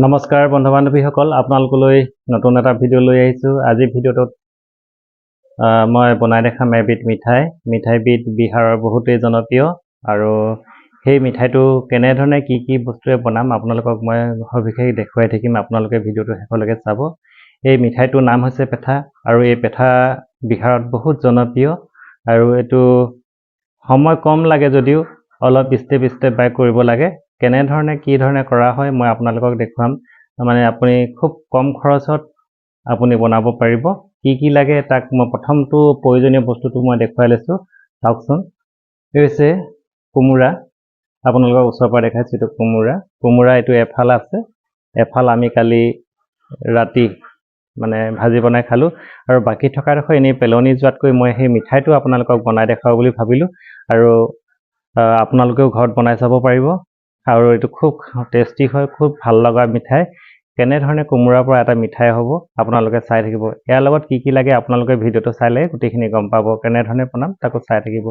নমস্কাৰ বন্ধু বান্ধৱীসকল, আপোনালোকলৈ নতুন এটা ভিডিঅ' লৈ আহিছোঁ। আজি ভিডিঅ'টোত মই বনাই দেখাম এবিধ মিঠাইবিধ বিহাৰৰ বহুতেই জনপ্ৰিয়, আৰু সেই মিঠাইটো কেনেধৰণে কি বস্তুৰে বনাম আপোনালোকক মই সবিশেষ দেখুৱাই থাকিম। আপোনালোকে ভিডিঅ'টো শেষলৈকে চাব। এই মিঠাইটোৰ নাম হৈছে পেঠা, আৰু এই পেঠা বিহাৰত বহুত জনপ্ৰিয়, আৰু এইটো সময় কম লাগে যদিও অলপ ষ্টেপ বাই কৰিব লাগে। কেনেধৰণে কি ধৰণে কৰা হয় মই আপোনালোকক দেখুৱাম। মানে আপুনি খুব কম খৰচত আপুনি বনাব পাৰিব। কি লাগে তাক মই প্ৰথমটো প্ৰয়োজনীয় বস্তুটো মই দেখুৱাই লৈছোঁ। চাওকচোন, এই হৈছে কোমোৰা। আপোনালোকক ওচৰৰ পৰা দেখাইছোঁ, এইটো কোমোৰা এইটো এফাল আছে। এফাল আমি কালি ৰাতি মানে ভাজি বনাই খালোঁ, আৰু বাকী থকাডোখৰ এনেই পেলনি যোৱাতকৈ মই সেই মিঠাইটো আপোনালোকক বনাই দেখাওঁ বুলি ভাবিলোঁ। আৰু আপোনালোকেও ঘৰত বনাই চাব পাৰিব, আৰু এইটো খুব টেষ্টি হয়, খুব ভাল লগা মিঠাই। কেনেধৰণে কোমোৰাৰ পৰা এটা মিঠাই হ'ব আপোনালোকে চাই থাকিব। ইয়াৰ লগত কি লাগে আপোনালোকে ভিডিঅ'টো চালে গোটেইখিনি গম পাব। কেনেধৰণে বনাম তাকো চাই থাকিব।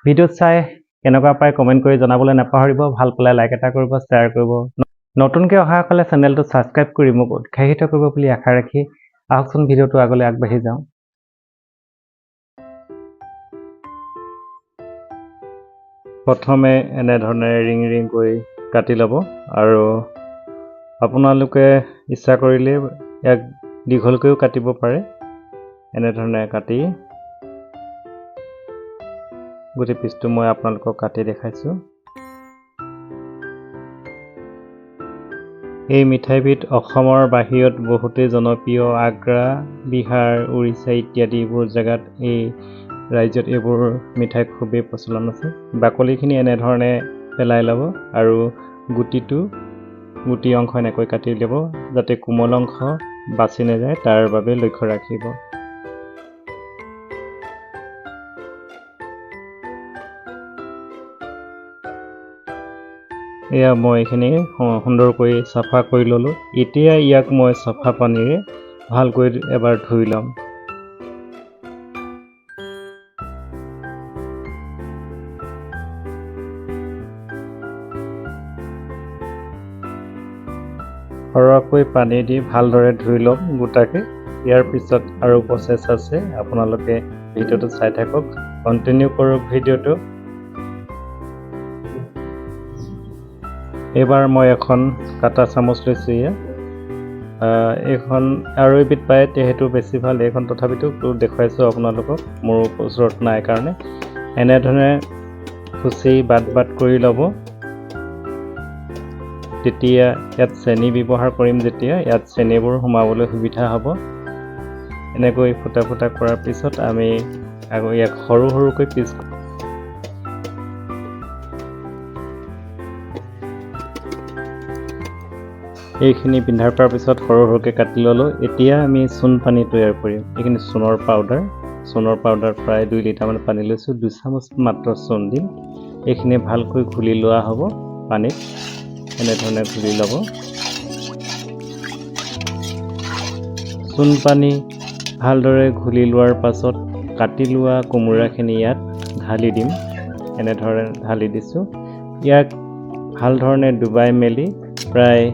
ভিডিঅ'ত চাই কেনেকুৱা পায় কমেণ্ট কৰি জনাবলৈ নাপাহৰিব। ভাল পালে লাইক এটা কৰিব, শ্বেয়াৰ কৰিব। নতুনকৈ অহাসকলে চেনেলটো ছাবস্ক্ৰাইব কৰি মোক উৎসাহিত কৰিব বুলি আশা ৰাখি আহকচোন ভিডিঅ'টো আগলৈ আগবাঢ়ি যাওঁ। প্ৰথমে এনেধৰণে ৰিং কৰি কাটি ল'ব, আৰু আপোনালোকে ইচ্ছা কৰিলে ইয়াক দীঘলকৈও কাটিব পাৰে। এনেধৰণে কাটি গোটেই পিচটো মই আপোনালোকক কাটি দেখাইছোঁ। এই মিঠাইবিধ অসমৰ বাহিৰত বহুতেই জনপ্ৰিয়। আগ্ৰা, বিহাৰ, উৰিষ্যা ইত্যাদিবোৰ জেগাত এই ৰাজ্যত এইবোৰ মিঠাই খুবেই প্ৰচলন আছে। বাকলিখিনি এনেধৰণে পেলাই ল'ব, আৰু গুটি অংশ এনেকৈ কাটি ল'ব, যাতে কোমল অংশ বাচি নাযায়, তাৰ বাবে লক্ষ্য ৰাখিব। এয়া মই এইখিনি সুন্দৰকৈ চাফা কৰি ল'লোঁ। এতিয়া ইয়াক মই চাফা পানীৰে ভালকৈ এবাৰ ধুই ল'ম। সৰহকৈ পানী দি ভালদৰে ধুই ল'ম গোটাকে। ইয়াৰ পিছত আৰু প্ৰচেছ আছে, আপোনালোকে ভিডিঅ'টো চাই থাকক, কণ্টিনিউ কৰক ভিডিঅ'টো। এইবাৰ মই এখন কাটা চামুচ লৈছোঁ। এইখন আৰু এবিধ পায়, সেইটো বেছি ভাল। এইখন তথাপিতো দেখুৱাইছোঁ আপোনালোকক, মোৰ ওচৰত নাই কাৰণে। এনেধৰণে খুচি বাট কৰি ল'ব। তেতিয়া ইয়াত চেনি ব্যৱহাৰ কৰিম, যেতিয়া ইয়াত চেনিবোৰ সোমাবলৈ সুবিধা হ'ব। এনেকৈ ফুটা কৰাৰ পিছত আমি আকৌ ইয়াক সৰুকৈ পিচ এইখিনি পিন্ধাৰ কৰাৰ পিছত সৰুকৈ কাটি ল'লোঁ। এতিয়া আমি চূণ পানী তৈয়াৰ কৰিম। এইখিনি চূণৰ পাউডাৰ প্ৰায় 2 লিটাৰমান পানী লৈছোঁ। 2 চামুচ মাত্ৰ চূণ দিম। এইখিনি ভালকৈ ঘুলি লোৱা হ'ব পানীত। এনেধৰণে ঘুলি ল'ব। চূণ পানী ভালদৰে ঘুলি লোৱাৰ পাছত কাটি লোৱা কোমোৰাখিনি ইয়াত ঢালি দিম। এনেধৰণে ঢালি দিছোঁ। ইয়াক ভালধৰণে ডুবাই মেলি প্ৰায়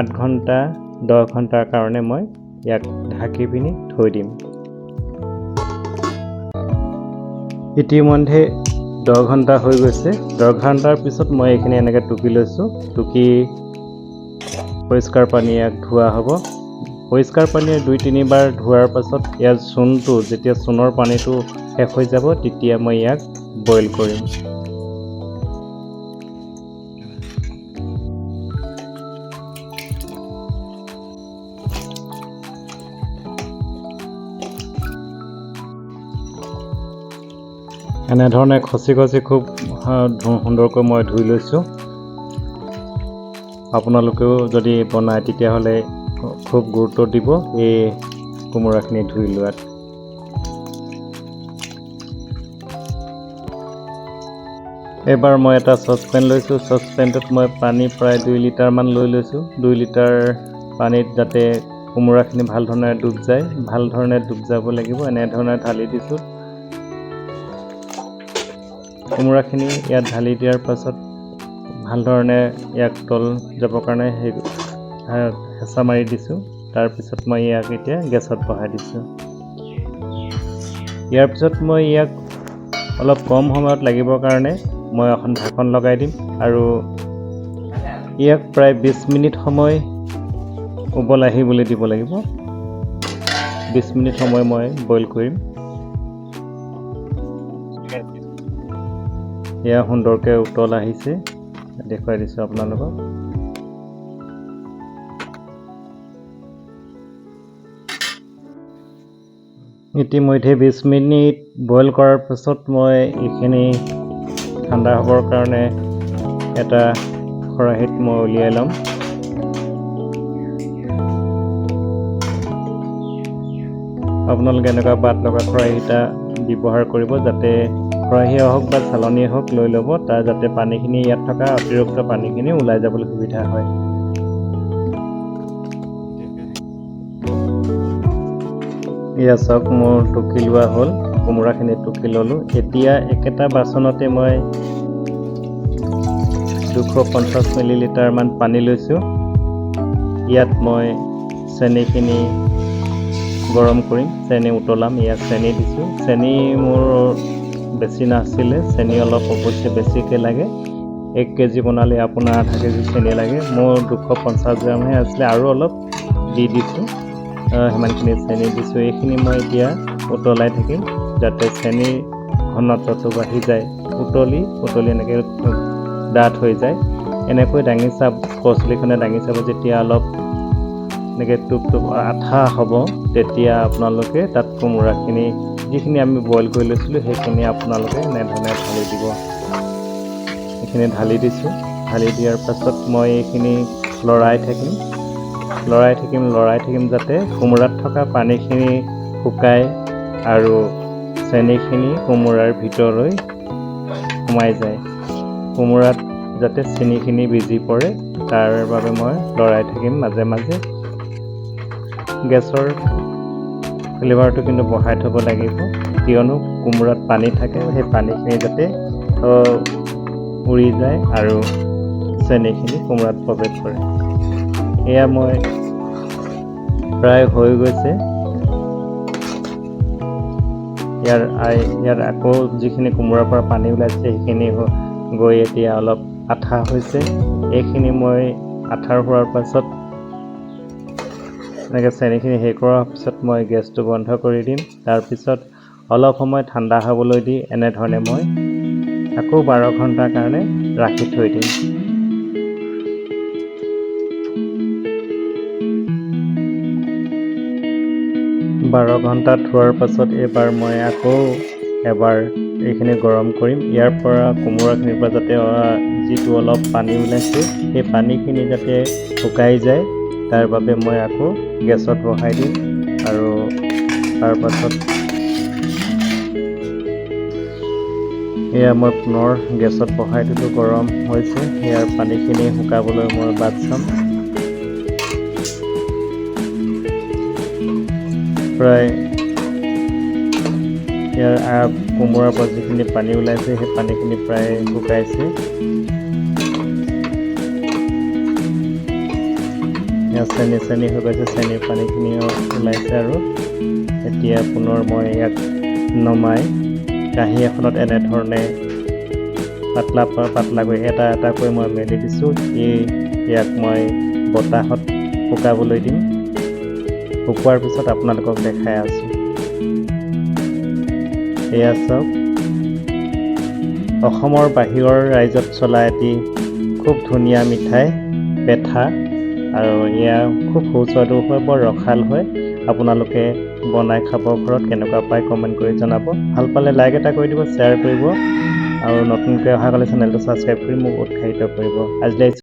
8 ঘণ্টা 10 ঘণ্টাৰ কাৰণে মই ইয়াক ঢাকি পিনি থৈ দিম। ইতিমধ্যে 10 ঘণ্টা হৈ গৈছে। 10 ঘণ্টাৰ পিছত মই এইখিনি এনেকৈ টুকি লৈছোঁ। টুকি পৰিষ্কাৰ পানী ইয়াক ধোৱা হ'ব। পৰিষ্কাৰ পানীৰে 2-3 বাৰ ধোৱাৰ পাছত ইয়াৰ চূণটো, যেতিয়া চূণৰ পানীটো শেষ হৈ যাব, তেতিয়া মই ইয়াক বইল কৰিম। এনেধৰণে খচি খুব সুন্দৰকৈ মই ধুই লৈছোঁ। আপোনালোকেও যদি বনায় তেতিয়াহ'লে খুব গুৰুত্ব দিব এই কোমোৰাখিনি ধুই লোৱাত। এবাৰ মই এটা চচপেন লৈছোঁ। চচপেনটোত মই পানী প্ৰায় 2 লিটাৰমান লৈ লৈছোঁ। 2 লিটাৰ পানীত যাতে কোমোৰাখিনি ভালধৰণে ডুব যায়, ভালধৰণে ডুব যাব লাগিব। এনেধৰণে ঢালি দিছোঁ। কোমোৰাখিনি ইয়াত ঢালি দিয়াৰ পাছত ভালধৰণে ইয়াক তল যাবৰ কাৰণে হেঁচা মাৰি দিছোঁ। তাৰপিছত মই ইয়াক এতিয়া গেছত বহাই দিছোঁ। ইয়াৰ পিছত মই ইয়াক অলপ কম সময়ত লাগিবৰ কাৰণে মই এখন ঢাকন লগাই দিম আৰু ইয়াক প্ৰায় 20 মিনিট সময় উবল আহিবলৈ দিব লাগিব। 20 মিনিট সময় মই বইল কৰিম। এয়া সুন্দৰকৈ উতল আহিছে, দেখুৱাই দিছোঁ আপোনালোকক। ইতিমধ্যে 20 মিনিট বইল কৰাৰ পিছত মই এইখিনি ঠাণ্ডা হ'বৰ কাৰণে এটা খৰাহীত মই উলিয়াই ল'ম। আপোনালোকে এনেকুৱা বাট লগা খৰাহী এটা ব্যৱহাৰ কৰিব, যাতে খৰাহীয়ে হওক বা চালনীয়ে হওক লৈ ল'ব, তাৰ যাতে পানীখিনি ইয়াত থকা অতিৰিক্ত পানীখিনি ওলাই যাবলৈ সুবিধা হয়। এয়া চাওক, মোৰ টুকি লোৱা হ'ল, কোমোৰাখিনি টুকি ল'লোঁ। এতিয়া একেটা বাচনতে মই 250 মিলিলিটাৰমান পানী লৈছোঁ। ইয়াত মই চেনিখিনি গৰম কৰিম, চেনি উতলাম। ইয়াত চেনি দিছোঁ। চেনি মোৰ বেছি নাছিলে, চেনি অলপ অৱশ্যে বেছিকৈ লাগে। 1 কেজি বনালে আপোনাৰ আধা কেজি চেনি লাগে। মোৰ 250 গ্ৰামহে আছিলে, আৰু অলপ দি দিছোঁ। সিমানখিনি চেনি দিছোঁ। এইখিনি মই এতিয়া উতলাই থাকিম, যাতে চেনিৰ ঘনত্বটো বাঢ়ি যায়। উতলি এনেকৈ ডাঠ হৈ যায়। এনেকৈ দাঙি চাব, কচুলিখনে দাঙি চাব। যেতিয়া অলপ এনেকৈ টোপ আঠা হ'ব, তেতিয়া আপোনালোকে তাত কোমোৰাখিনি যিখিনি আমি বইল কৰি লৈছিলোঁ সেইখিনি আপোনালোকে এনেধৰণে ঢালি দিব। এইখিনি ঢালি দিছোঁ। ঢালি দিয়াৰ পাছত মই এইখিনি লৰাই থাকিম যাতে কোমোৰাত থকা পানীখিনি শুকায় আৰু চেনিখিনি কোমোৰাৰ ভিতৰলৈ সোমাই যায়। কোমোৰাত যাতে চেনিখিনি ভিজি পৰে, তাৰ বাবে মই লৰাই থাকিম মাজে মাজে। গেছৰ ফ্লেভাৰটো কিন্তু বঢ়াই থ'ব লাগিব, কিয়নো কোমোৰাত পানী থাকে। সেই পানীখিনি যাতে উৰি যায় আৰু চেনিখিনি কোমোৰাত প্ৰৱেশ কৰে। এয়া মই প্ৰায় হৈ গৈছে। ইয়াৰ আকৌ যিখিনি কোমোৰাৰ পৰা পানী ওলাইছে সেইখিনি গৈ এতিয়া অলপ আঠা হৈছে। এইখিনি মই আঠাৰ হোৱাৰ পাছত এনেকৈ চেনিখিনি হেৰি কৰাৰ পিছত মই গেছটো বন্ধ কৰি দিম। তাৰপিছত অলপ সময় ঠাণ্ডা হ'বলৈ দি এনেধৰণে মই আকৌ 12 ঘণ্টাৰ কাৰণে ৰাখি থৈ দিম। বাৰ ঘণ্টা থোৱাৰ পাছত এইবাৰ মই আকৌ এবাৰ এইখিনি গৰম কৰিম। ইয়াৰ পৰা কোমোৰাখিনিৰ পৰা যাতে যিটো অলপ পানী ওলাইছে, সেই পানীখিনি যাতে শুকাই যায়, তাৰ বাবে মই আকৌ গেছত বহাই দিম। আৰু তাৰ পাছত এয়া মই পুনৰ গেছত বহাই দিলোঁ, গৰম হৈছে। ইয়াৰ পানীখিনি শুকাবলৈ মই বাট চাম। প্ৰায় ইয়াৰ কোমোৰাৰ পৰা যিখিনি পানী ওলাইছে সেই পানীখিনি প্ৰায় শুকাইছে। চেনি হৈ গৈছে, চেনিৰ পানীখিনিও ওলাইছে। আৰু এতিয়া পুনৰ মই ইয়াক নমাই কাঁহী এখনত এনেধৰণে পাতলাকৈ এটা এটাকৈ মই মেলি দিছোঁ। ইয়াক মই বতাহত শুকাবলৈ দিম। শুকোৱাৰ পিছত আপোনালোকক দেখাই আছোঁ। এয়া চাওক, অসমৰ বাহিৰৰ ৰাজ্যত চলা এটি খুব ধুনীয়া মিঠাই পেঠা, আৰু এয়া খুব সুস্বাদু হয়, বৰ ৰসাল হয়। আপোনালোকে বনাই খাব ঘৰত, কেনেকুৱা পায় কমেণ্ট কৰি জনাব। ভাল পালে লাইক এটা কৰি দিব, শ্বেয়াৰ কৰিব, আৰু নতুনকৈ অহা কালি চেনেলটো ছাবস্ক্ৰাইব কৰি মোক উৎসাহিত কৰিব। আজিলৈ